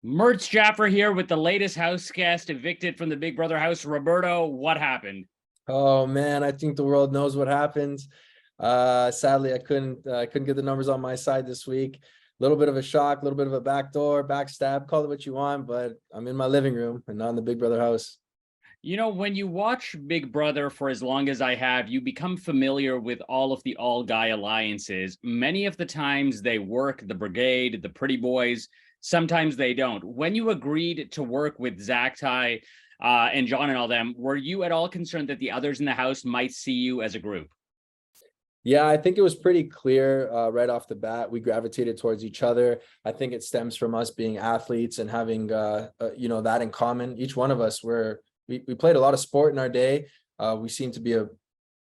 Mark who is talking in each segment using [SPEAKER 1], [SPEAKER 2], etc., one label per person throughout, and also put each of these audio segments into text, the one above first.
[SPEAKER 1] Murtz Jaffer here with the latest house guest evicted from the Big Brother house. Roberto, what happened?
[SPEAKER 2] Oh man, I think the world knows what happened. Sadly, I couldn't get the numbers on my side this week. A little bit of a shock, a little bit of a backdoor, backstab, call it what you want, but I'm in my living room and not in the Big Brother house.
[SPEAKER 1] You know, when you watch Big Brother for as long as I have, you become familiar with all of the all guy alliances. Many of the times they work, the brigade, the pretty boys. Sometimes they don't. When you agreed to work with Zach Ty and John and all them, were you at all concerned that the others in the house might see you as a group?
[SPEAKER 2] Yeah, I think it was pretty clear right off the bat. We gravitated towards each other. I think it stems from us being athletes and having that in common. Each one of us we played a lot of sport in our day. We seem to be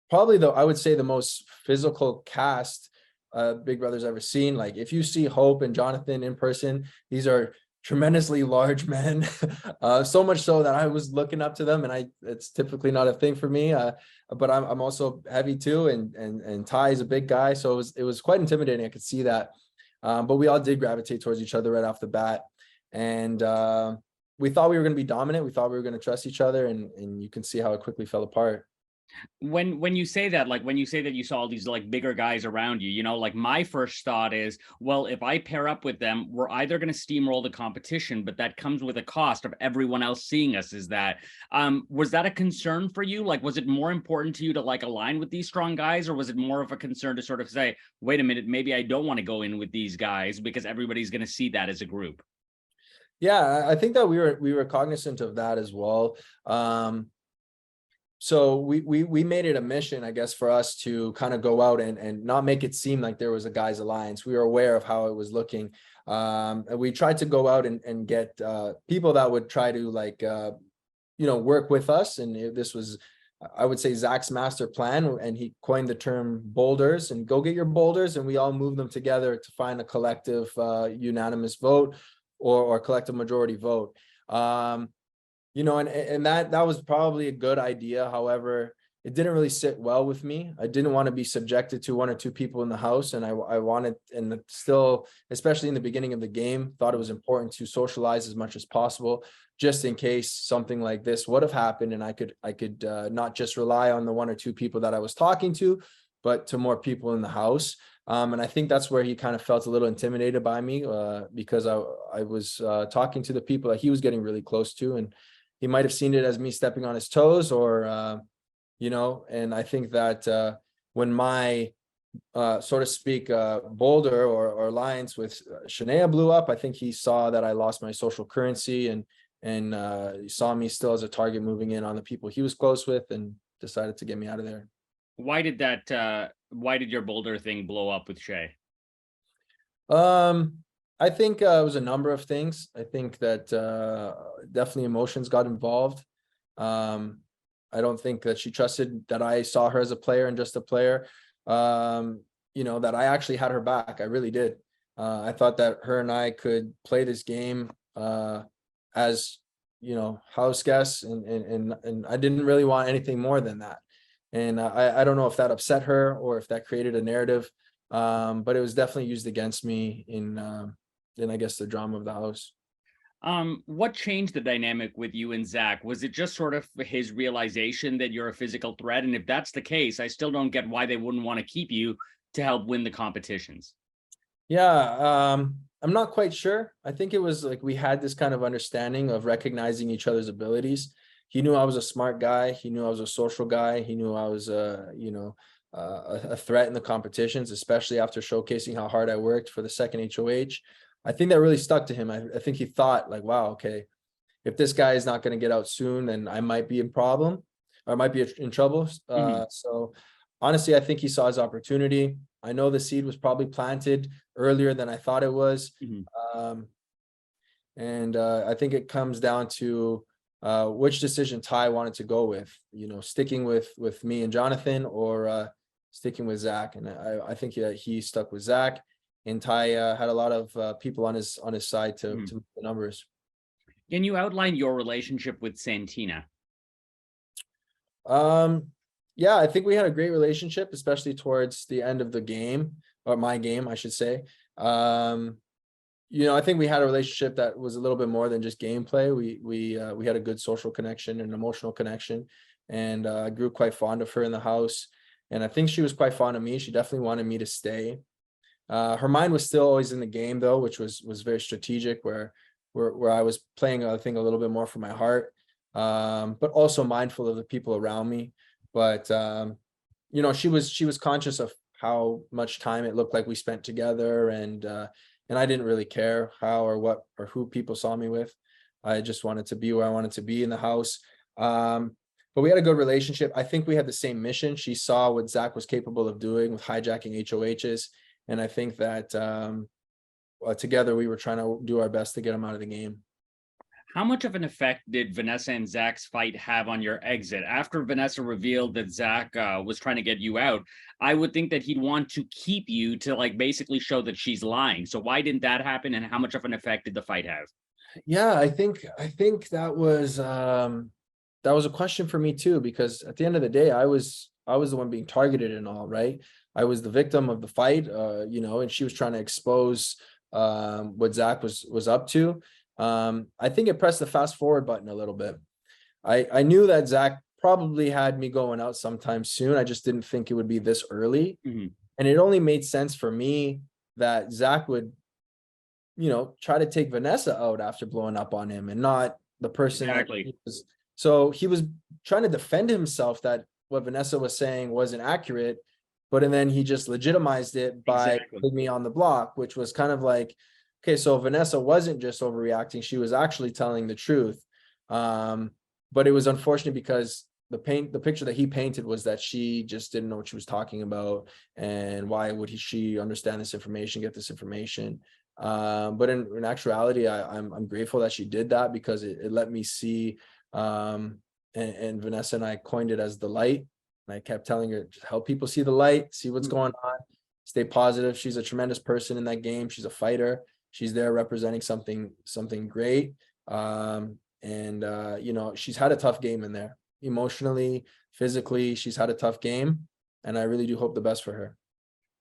[SPEAKER 2] probably I would say the most physical cast Big Brother's ever seen. Like if you see Hope and Jonathan in person, these are tremendously large men. So much so that I was looking up to them, and it's typically not a thing for me. But I'm also heavy too, and Ty is a big guy, so it was quite intimidating. I could see that. But we all did gravitate towards each other right off the bat, and we thought we were going to be dominant. We thought we were going to trust each other, and you can see how it quickly fell apart.
[SPEAKER 1] When you say that, like when you say that you saw all these like bigger guys around you, like my first thought is, well, if I pair up with them, we're either going to steamroll the competition, but that comes with a cost of everyone else seeing us. Is that was that a concern for you? Like, was it more important to you to like align with these strong guys, or was it more of a concern to sort of say, wait a minute, maybe I don't want to go in with these guys because everybody's going to see that as a group?
[SPEAKER 2] Yeah, I think that we were cognizant of that as well. So we made it a mission, I guess, for us to kind of go out and not make it seem like there was a guys alliance. We were aware of how it was looking. And we tried to go out and get people that would try to work with us. And this was, I would say, Zach's master plan, and he coined the term boulders, and go get your boulders, and we all move them together to find a collective unanimous vote or collective majority vote. And that was probably a good idea. However, it didn't really sit well with me. I didn't want to be subjected to one or two people in the house, and I wanted, and still, especially in the beginning of the game, thought it was important to socialize as much as possible, just in case something like this would have happened, and I could not just rely on the one or two people that I was talking to, but to more people in the house. And I think that's where he kind of felt a little intimidated by me, because I was talking to the people that he was getting really close to, and he might have seen it as me stepping on his toes, or and I think that when my so to speak boulder or alliance with Shania blew up, I think he saw that I lost my social currency, and he saw me still as a target moving in on the people he was close with, and decided to get me out of there.
[SPEAKER 1] Why did why did your Boulder thing blow up with Shay?
[SPEAKER 2] I think it was a number of things. I think that definitely emotions got involved. I don't think that she trusted that I saw her as a player and just a player. That I actually had her back. I really did. I thought that her and I could play this game as house guests, and I didn't really want anything more than that. And I don't know if that upset her or if that created a narrative, but it was definitely used against me in I guess the drama of the house.
[SPEAKER 1] What changed the dynamic with you and Zach? Was it just sort of his realization that you're a physical threat? And if that's the case, I still don't get why they wouldn't want to keep you to help win the competitions.
[SPEAKER 2] Yeah, I'm not quite sure. I think it was like we had this kind of understanding of recognizing each other's abilities. He knew I was a smart guy. He knew I was a social guy. He knew I was a threat in the competitions, especially after showcasing how hard I worked for the second HOH. I think that really stuck to him. I think he thought like, wow, okay, if this guy is not going to get out soon, then I might be in problem, or I might be in trouble. So honestly, I think he saw his opportunity. I know the seed was probably planted earlier than I thought it was. And I think it comes down to which decision Ty wanted to go with, sticking with me and Jonathan, or sticking with Zach. And I think he stuck with Zach, and Ty had a lot of people on his side to move the numbers.
[SPEAKER 1] Can you outline your relationship with Santina?
[SPEAKER 2] Yeah, I think we had a great relationship, especially towards the end of the game, or my game, I should say. I think we had a relationship that was a little bit more than just gameplay. We had a good social connection and emotional connection, and I grew quite fond of her in the house. And I think she was quite fond of me. She definitely wanted me to stay. Her mind was still always in the game though, which was very strategic, where I was playing, I think, a little bit more for my heart, but also mindful of the people around me. But she was conscious of how much time it looked like we spent together, and I didn't really care how or what or who people saw me with. I just wanted to be where I wanted to be in the house. But we had a good relationship. I think we had the same mission. She saw what Zach was capable of doing with hijacking HOHs. And I think that together we were trying to do our best to get him out of the game.
[SPEAKER 1] How much of an effect did Vanessa and Zach's fight have on your exit? After Vanessa revealed that Zach was trying to get you out, I would think that he'd want to keep you to like basically show that she's lying. So why didn't that happen? And how much of an effect did the fight have?
[SPEAKER 2] Yeah, I think that was a question for me too, because at the end of the day, I was the one being targeted and all, right? I was the victim of the fight, and she was trying to expose what Zach was up to. I think it pressed the fast forward button a little bit. I knew that Zach probably had me going out sometime soon. I just didn't think it would be this early.
[SPEAKER 1] Mm-hmm.
[SPEAKER 2] And it only made sense for me that Zach would, try to take Vanessa out after blowing up on him and not the person.
[SPEAKER 1] Exactly.
[SPEAKER 2] So he was trying to defend himself that what Vanessa was saying wasn't accurate, and then he just legitimized it by putting me on the block, which was kind of like, okay, so Vanessa wasn't just overreacting. She was actually telling the truth. But it was unfortunate because the picture that he painted was that she just didn't know what she was talking about, and why would she understand this information, get this information. But in actuality, I'm grateful that she did that, because it let me see, and Vanessa and I coined it as the light. And I kept telling her, just help people see the light, see what's going on, stay positive. She's a tremendous person in that game. She's a fighter. She's there representing something great. She's had a tough game in there, emotionally, physically. She's had a tough game, and I really do hope the best for her.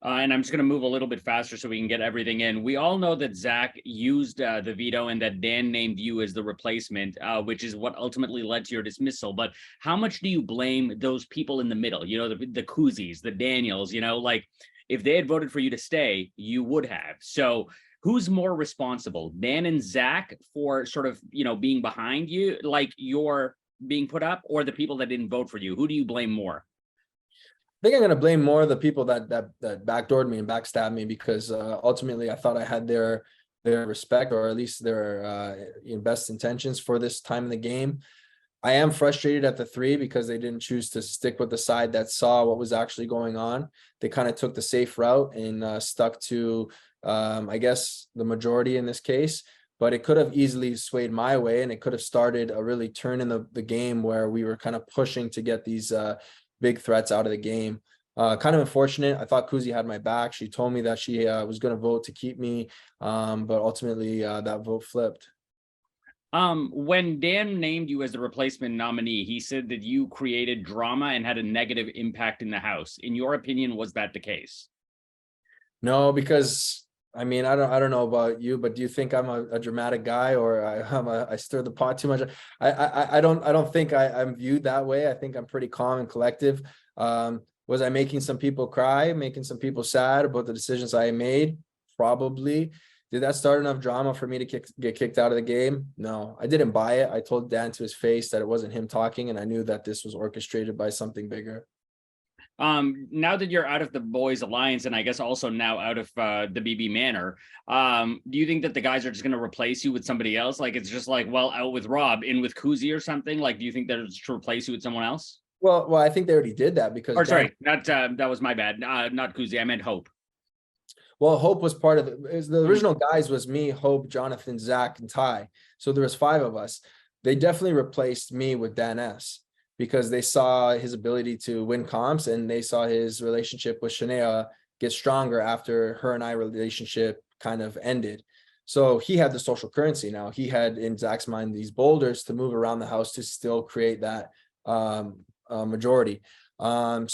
[SPEAKER 1] And I'm just going to move a little bit faster so we can get everything in. We all know that Zach used the veto and that Dan named you as the replacement, which is what ultimately led to your dismissal. But how much do you blame those people in the middle? The Kuzis, the Daniels, like if they had voted for you to stay, you would have. So who's more responsible, Dan and Zach, for sort of, being behind you, like you're being put up, or the people that didn't vote for you? Who do you blame more?
[SPEAKER 2] I think I'm going to blame more the people that backdoored me and backstabbed me, because ultimately I thought I had their respect, or at least their best intentions for this time in the game. I am frustrated at the three because they didn't choose to stick with the side that saw what was actually going on. They kind of took the safe route and stuck to, I guess, the majority in this case. But it could have easily swayed my way, and it could have started a really turn in the game where we were kind of pushing to get these big threats out of the game. Kind of unfortunate. I thought Kuzi had my back. She told me that she was going to vote to keep me, but ultimately that vote flipped.
[SPEAKER 1] When Dan named you as the replacement nominee, he said that you created drama and had a negative impact in the House. In your opinion, was that the case?
[SPEAKER 2] No, because I don't know about you, but do you think I'm a dramatic guy, or I stir the pot too much? I don't think I'm viewed that way. I think I'm pretty calm and collective. Was I making some people cry, making some people sad about the decisions I made? Probably. Did that start enough drama for me to get kicked out of the game? No, I didn't buy it. I told Dan to his face that it wasn't him talking, and I knew that this was orchestrated by something bigger.
[SPEAKER 1] Now that you're out of the Boys Alliance, and I guess also now out of the BB Manor, do you think that the guys are just going to replace you with somebody else? Like it's just like, well, out with Rob, in with Kuzi or something? Like, do you think they're just to replace you with someone else?
[SPEAKER 2] Well, I think they already did that because.
[SPEAKER 1] Or sorry, that was my bad. Not Kuzi. I meant Hope.
[SPEAKER 2] Well, Hope was part of the original guys was me, Hope, Jonathan, Zach, and Ty. So there was 5 of us. They definitely replaced me with Dan S, because they saw his ability to win comps, and they saw his relationship with Shania get stronger after her and I relationship kind of ended. So he had the social currency now. He had, in Zach's mind, these boulders to move around the house to still create that majority. They're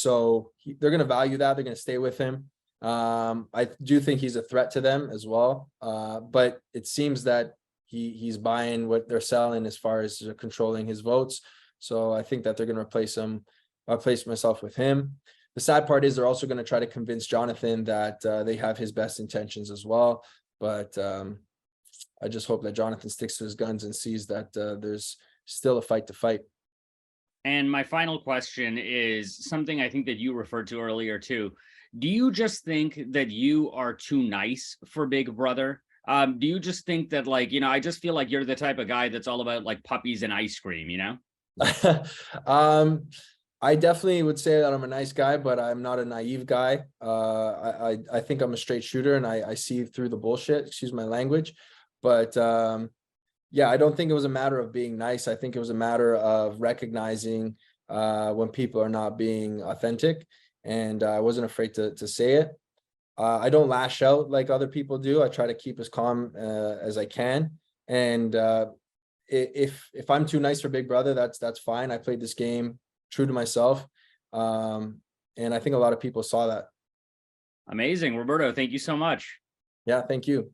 [SPEAKER 2] going to value that. They're going to stay with him. I do think he's a threat to them as well. But it seems that he's buying what they're selling as far as controlling his votes. So I think that they're going to replace him. I'll place myself with him. The sad part is they're also going to try to convince Jonathan that they have his best intentions as well. But I just hope that Jonathan sticks to his guns and sees that there's still a fight to fight.
[SPEAKER 1] And my final question is something I think that you referred to earlier too. Do you just think that you are too nice for Big Brother? Do you just think that, like, I just feel like you're the type of guy that's all about like puppies and ice cream,
[SPEAKER 2] I definitely would say that I'm a nice guy, but I'm not a naive guy. I think I'm a straight shooter, and I see through the bullshit, excuse my language. But yeah, I don't think it was a matter of being nice. I think it was a matter of recognizing when people are not being authentic, and I wasn't afraid to say it. I don't lash out like other people do. I try to keep as calm as I can. And if I'm too nice for Big Brother, that's fine. I played this game true to myself, and I think a lot of people saw that.
[SPEAKER 1] Amazing. Roberto, thank you so much.
[SPEAKER 2] Yeah, thank you.